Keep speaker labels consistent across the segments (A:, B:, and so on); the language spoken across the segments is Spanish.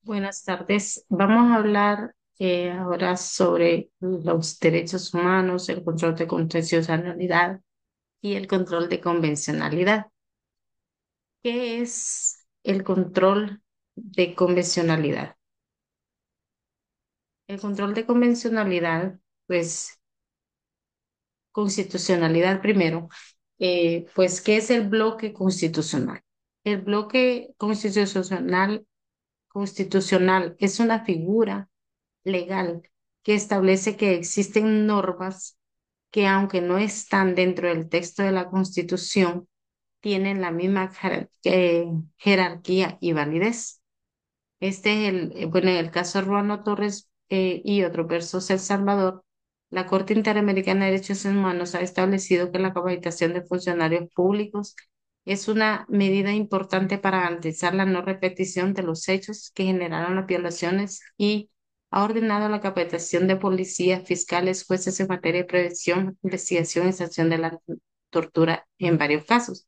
A: Buenas tardes. Vamos a hablar ahora sobre los derechos humanos, el control de constitucionalidad y el control de convencionalidad. ¿Qué es el control de convencionalidad? El control de convencionalidad, pues constitucionalidad primero, pues ¿qué es el bloque constitucional? El bloque constitucional es una figura legal que establece que existen normas que, aunque no están dentro del texto de la Constitución, tienen la misma jerarquía y validez. Este es bueno, en el caso de Ruano Torres y otros versus El Salvador, la Corte Interamericana de Derechos Humanos ha establecido que la capacitación de funcionarios públicos es una medida importante para garantizar la no repetición de los hechos que generaron las violaciones y ha ordenado la capacitación de policías, fiscales, jueces en materia de prevención, investigación y sanción de la tortura en varios casos.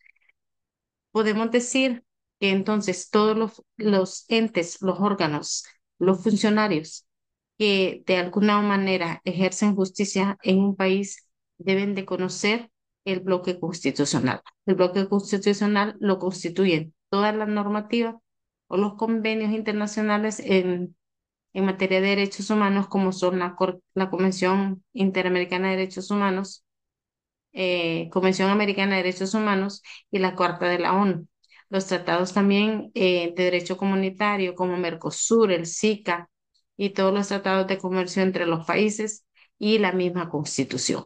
A: Podemos decir que entonces todos los entes, los órganos, los funcionarios que de alguna manera ejercen justicia en un país deben de conocer el bloque constitucional. El bloque constitucional lo constituyen todas las normativas o los convenios internacionales en materia de derechos humanos, como son la Convención Interamericana de Derechos Humanos, Convención Americana de Derechos Humanos y la Carta de la ONU. Los tratados también de derecho comunitario como Mercosur, el SICA y todos los tratados de comercio entre los países y la misma Constitución.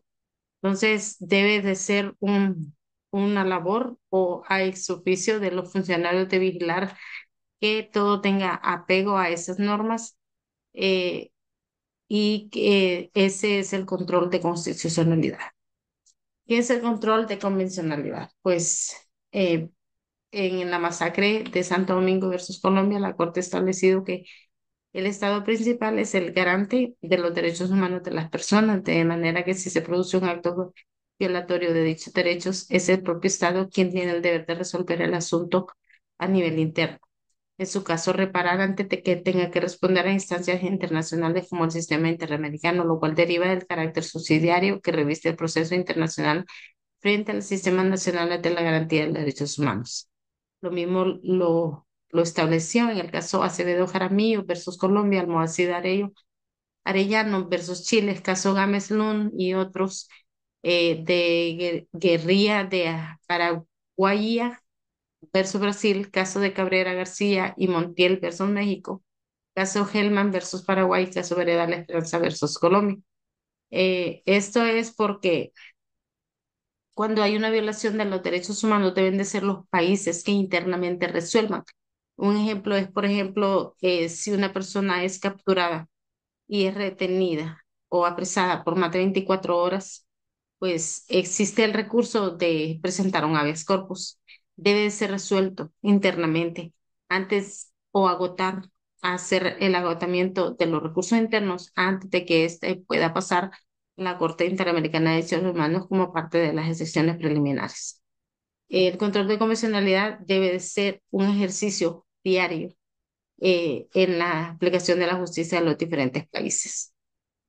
A: Entonces, debe de ser una labor o a ex oficio de los funcionarios de vigilar que todo tenga apego a esas normas eh, y que ese es el control de constitucionalidad. ¿Qué es el control de convencionalidad? Pues en la masacre de Santo Domingo versus Colombia, la Corte ha establecido que el Estado principal es el garante de los derechos humanos de las personas, de manera que si se produce un acto violatorio de dichos derechos, es el propio Estado quien tiene el deber de resolver el asunto a nivel interno. En su caso, reparar antes de que tenga que responder a instancias internacionales como el sistema interamericano, lo cual deriva del carácter subsidiario que reviste el proceso internacional frente al sistema nacional de la garantía de los derechos humanos. Lo mismo lo estableció en el caso Acevedo Jaramillo versus Colombia, Almohacid Arellano versus Chile, caso Gámez Lund y otros de guerrilla de Paraguaya versus Brasil, caso de Cabrera García y Montiel versus México, caso Hellman versus Paraguay, caso Vereda La Esperanza versus Colombia. Esto es porque cuando hay una violación de los derechos humanos, deben de ser los países que internamente resuelvan. Un ejemplo es, por ejemplo, si una persona es capturada y es retenida o apresada por más de 24 horas, pues existe el recurso de presentar un habeas corpus. Debe de ser resuelto internamente antes o hacer el agotamiento de los recursos internos antes de que éste pueda pasar la Corte Interamericana de Derechos Humanos como parte de las excepciones preliminares. El control de convencionalidad debe de ser un ejercicio diario en la aplicación de la justicia en los diferentes países.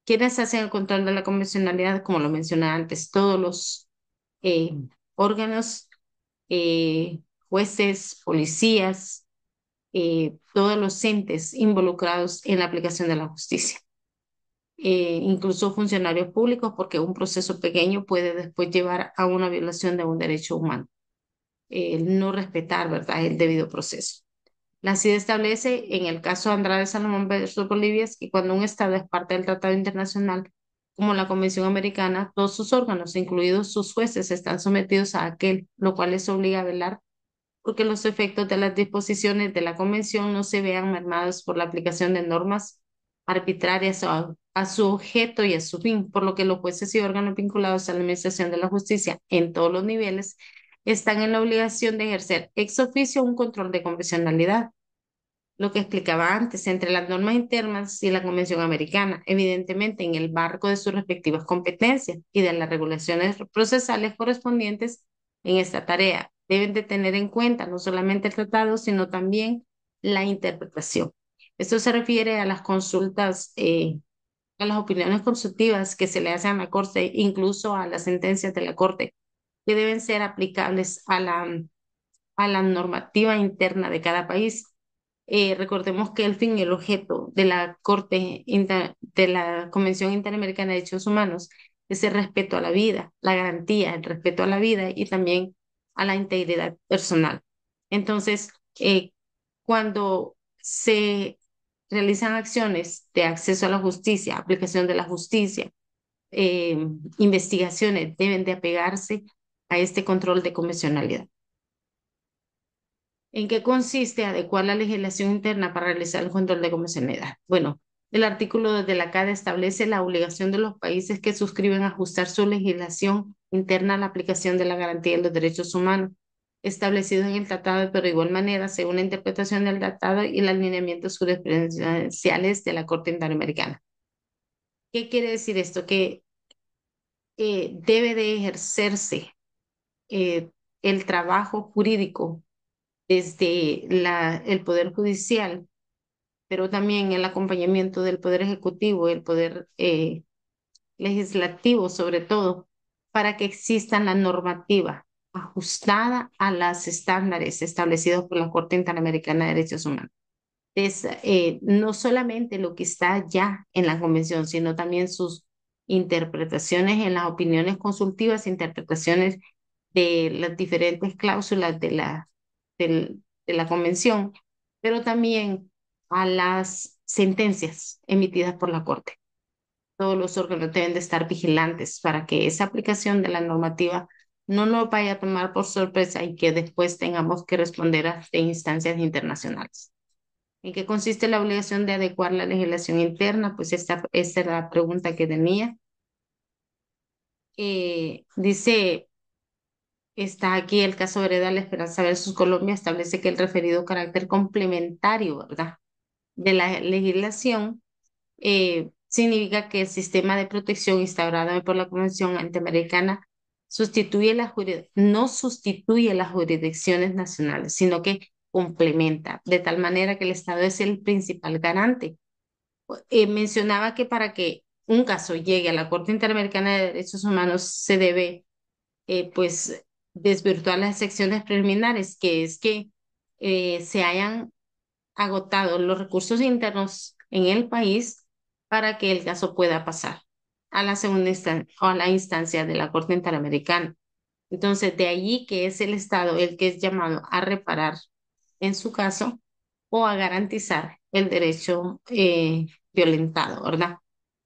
A: ¿Quiénes hacen el control de la convencionalidad? Como lo mencioné antes, todos los eh, órganos, jueces, policías, todos los entes involucrados en la aplicación de la justicia, incluso funcionarios públicos, porque un proceso pequeño puede después llevar a una violación de un derecho humano, el no respetar, ¿verdad?, el debido proceso. La CIDE establece, en el caso de Andrade Salomón versus Bolivia, es que cuando un Estado es parte del Tratado Internacional, como la Convención Americana, todos sus órganos, incluidos sus jueces, están sometidos a aquel, lo cual les obliga a velar porque los efectos de las disposiciones de la Convención no se vean mermados por la aplicación de normas arbitrarias a su objeto y a su fin, por lo que los jueces y órganos vinculados a la administración de la justicia en todos los niveles están en la obligación de ejercer ex oficio un control de convencionalidad, lo que explicaba antes, entre las normas internas y la Convención Americana, evidentemente en el marco de sus respectivas competencias y de las regulaciones procesales correspondientes en esta tarea. Deben de tener en cuenta no solamente el tratado, sino también la interpretación. Esto se refiere a las consultas, a las opiniones consultivas que se le hacen a la Corte, incluso a las sentencias de la Corte, que deben ser aplicables a la normativa interna de cada país. Recordemos que el fin y el objeto de la de la Convención Interamericana de Derechos Humanos es el respeto a la vida, la garantía, el respeto a la vida y también a la integridad personal. Entonces, cuando se realizan acciones de acceso a la justicia, aplicación de la justicia, eh, investigaciones deben de apegarse a este control de convencionalidad. ¿En qué consiste adecuar la legislación interna para realizar el control de convencionalidad? Bueno, el artículo de la CADE establece la obligación de los países que suscriben a ajustar su legislación interna a la aplicación de la garantía de los derechos humanos establecidos en el tratado, pero de igual manera, según la interpretación del tratado y los alineamientos jurisprudenciales de la Corte Interamericana. ¿Qué quiere decir esto? Que debe de ejercerse eh, el trabajo jurídico desde el Poder Judicial, pero también el acompañamiento del Poder Ejecutivo y el Poder Legislativo, sobre todo, para que exista la normativa ajustada a los estándares establecidos por la Corte Interamericana de Derechos Humanos. Es no solamente lo que está ya en la Convención, sino también sus interpretaciones en las opiniones consultivas, interpretaciones de las diferentes cláusulas de la Convención, pero también a las sentencias emitidas por la Corte. Todos los órganos deben de estar vigilantes para que esa aplicación de la normativa no nos vaya a tomar por sorpresa y que después tengamos que responder a instancias internacionales. ¿En qué consiste la obligación de adecuar la legislación interna? Pues esta era la pregunta que tenía. Dice, está aquí el caso Vereda La Esperanza versus Colombia, establece que el referido carácter complementario, ¿verdad?, de la legislación significa que el sistema de protección instaurado por la Convención Interamericana no sustituye las jurisdicciones nacionales, sino que complementa, de tal manera que el Estado es el principal garante. Mencionaba que para que un caso llegue a la Corte Interamericana de Derechos Humanos se debe, pues, desvirtuar las secciones preliminares, que es que se hayan agotado los recursos internos en el país para que el caso pueda pasar a la segunda instancia o a la instancia de la Corte Interamericana. Entonces, de allí que es el Estado el que es llamado a reparar en su caso o a garantizar el derecho violentado, ¿verdad?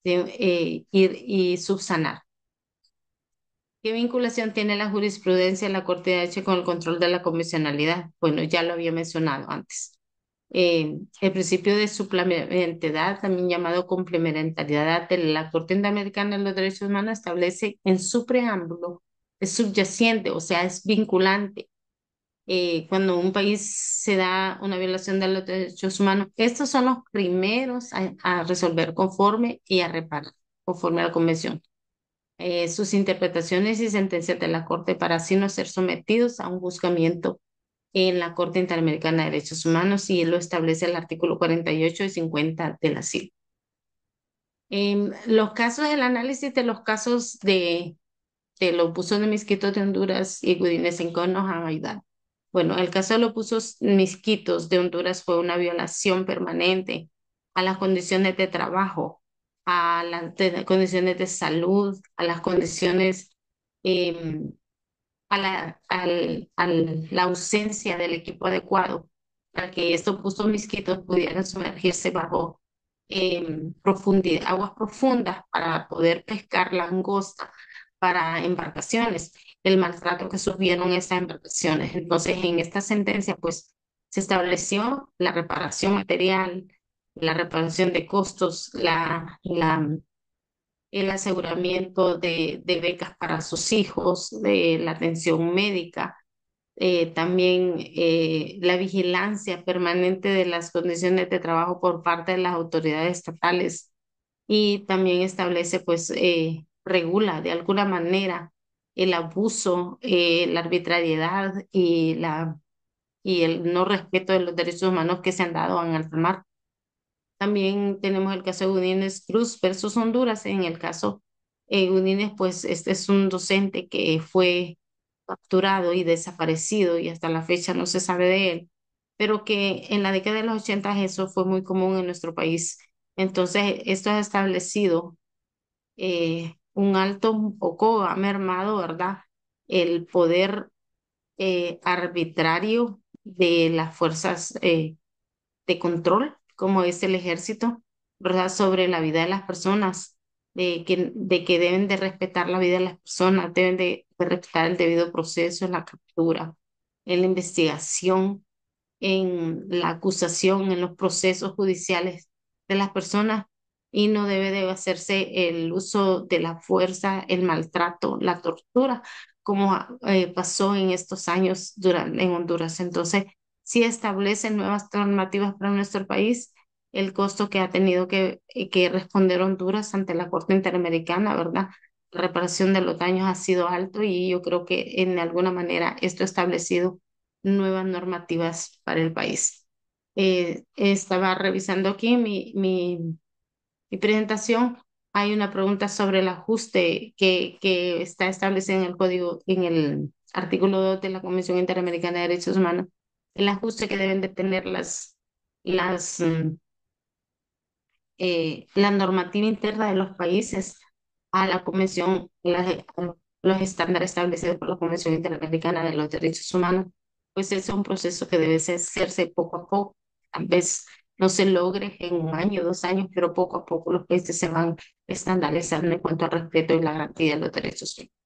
A: Y subsanar. ¿Qué vinculación tiene la jurisprudencia de la Corte de Derecho con el control de la convencionalidad? Bueno, ya lo había mencionado antes. El principio de suplementariedad, también llamado complementariedad de la Corte Interamericana de los Derechos Humanos, establece en su preámbulo, es subyacente, o sea, es vinculante. Cuando un país se da una violación de los derechos humanos, estos son los primeros a resolver conforme y a reparar conforme a la Convención. Sus interpretaciones y sentencias de la Corte para así no ser sometidos a un juzgamiento en la Corte Interamericana de Derechos Humanos y lo establece el artículo 48 y 50 de la CIL. Los casos, el análisis de los casos de los buzos de Misquitos de Honduras y Gudinesenco nos han ayudado. Bueno, el caso de los buzos Misquitos de Honduras fue una violación permanente a las condiciones de trabajo, a las condiciones de salud, a las condiciones eh, la ausencia del equipo adecuado para que estos buzos misquitos pudieran sumergirse bajo aguas profundas para poder pescar langosta para embarcaciones, el maltrato que sufrieron esas embarcaciones. Entonces, en esta sentencia, pues, se estableció la reparación material, la reparación de costos, el aseguramiento de becas para sus hijos, de la atención médica, también la vigilancia permanente de las condiciones de trabajo por parte de las autoridades estatales y también establece, pues, regula de alguna manera el abuso, la arbitrariedad y el no respeto de los derechos humanos que se han dado en alta mar. También tenemos el caso de Gudines Cruz versus Honduras. En el caso Gudines, pues este es un docente que fue capturado y desaparecido y hasta la fecha no se sabe de él, pero que en la década de los 80 eso fue muy común en nuestro país. Entonces, esto ha establecido un alto, un poco ha mermado, ¿verdad? El poder arbitrario de las fuerzas de control, como es el ejército, ¿verdad? Sobre la vida de las personas, de que deben de respetar la vida de las personas, deben de respetar el debido proceso, en la captura, en la investigación, en la acusación, en los procesos judiciales de las personas y no debe de hacerse el uso de la fuerza, el maltrato, la tortura, como pasó en estos años en Honduras. Entonces, sí establecen nuevas normativas para nuestro país, el costo que ha tenido que responder Honduras ante la Corte Interamericana, ¿verdad? La reparación de los daños ha sido alto y yo creo que en alguna manera esto ha establecido nuevas normativas para el país. Estaba revisando aquí mi presentación. Hay una pregunta sobre el ajuste que está establecido en el código, en el artículo 2 de la Convención Interamericana de Derechos Humanos, el ajuste que deben de tener las, mm, la normativa interna de los países a la Convención, a los estándares establecidos por la Convención Interamericana de los Derechos Humanos, pues es un proceso que debe hacerse poco a poco. Tal vez no se logre en un año, 2 años, pero poco a poco los países se van estandarizando en cuanto al respeto y la garantía de los derechos humanos.